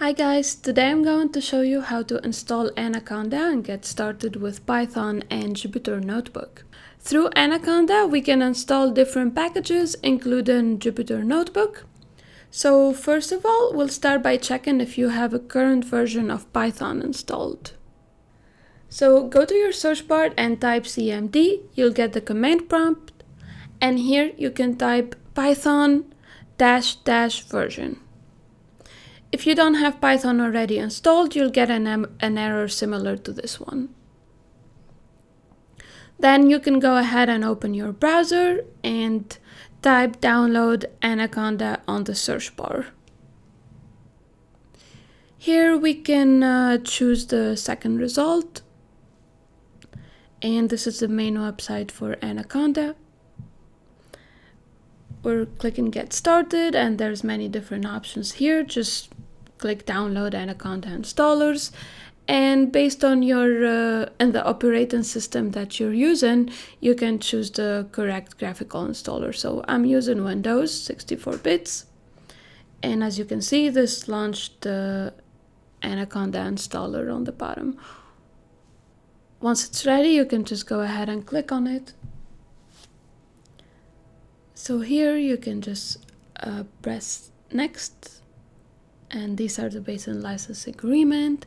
Hi guys, today I'm going to show you how to install Anaconda and get started with Python and Jupyter Notebook. Through Anaconda, we can install different packages, including Jupyter Notebook. So first of all, we'll start by checking if you have a current version of Python installed. So go to your search bar and type cmd, you'll get the command prompt, and here you can type Python -- version. If you don't have Python already installed, you'll get an error similar to this one. Then you can go ahead and open your browser and type download Anaconda on the search bar. Here we can choose the second result. And this is the main website for Anaconda. We're clicking get started and there's many different options here. Just click download Anaconda installers, and based on your and the operating system that you're using, you can choose the correct graphical installer. So I'm using Windows 64 bits, and as you can see, this launched the Anaconda installer on the bottom. Once it's ready, you can just go ahead and click on it. So here you can just press next. And these are the basic license agreement.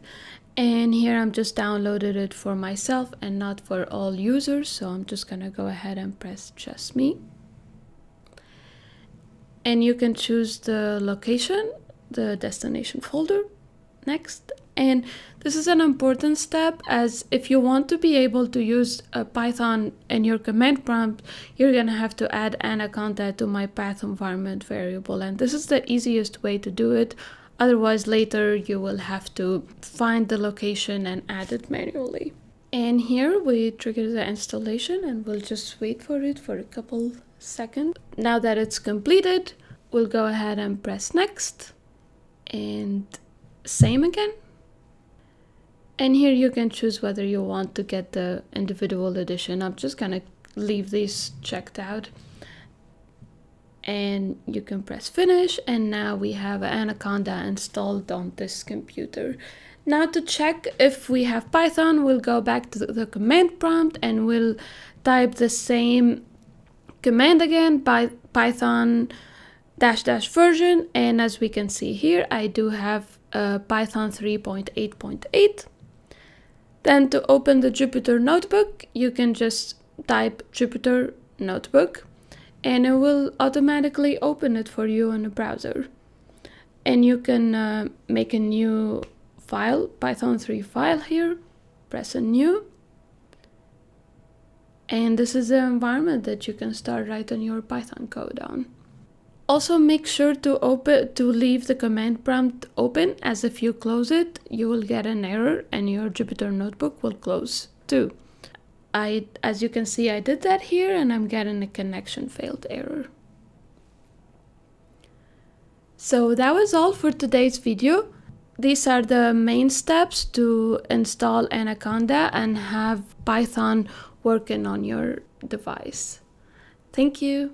And here I'm just downloaded it for myself and not for all users. So I'm just gonna go ahead and press just me. And you can choose the location, the destination folder, next. And this is an important step, as if you want to be able to use Python in your command prompt, you're gonna have to add Anaconda to my path environment variable. And this is the easiest way to do it. Otherwise, later you will have to find the location and add it manually. And here we trigger the installation and we'll just wait for it for a couple seconds. Now that it's completed, we'll go ahead and press next and same again. And here you can choose whether you want to get the individual edition. I'm just gonna leave these checked out. And you can press finish, and now we have Anaconda installed on this computer. Now to check if we have Python, we'll go back to the command prompt and we'll type the same command again, by Python -- version. And as we can see here, I do have Python 3.8.8. Then to open the Jupyter Notebook, you can just type Jupyter Notebook, and it will automatically open it for you in the browser. And you can make a new file, Python 3 file here, press a new. And this is the environment that you can start writing your Python code on. Also make sure to leave the command prompt open, as if you close it, you will get an error and your Jupyter Notebook will close too. As you can see, I did that here and I'm getting a connection failed error. So that was all for today's video. These are the main steps to install Anaconda and have Python working on your device. Thank you.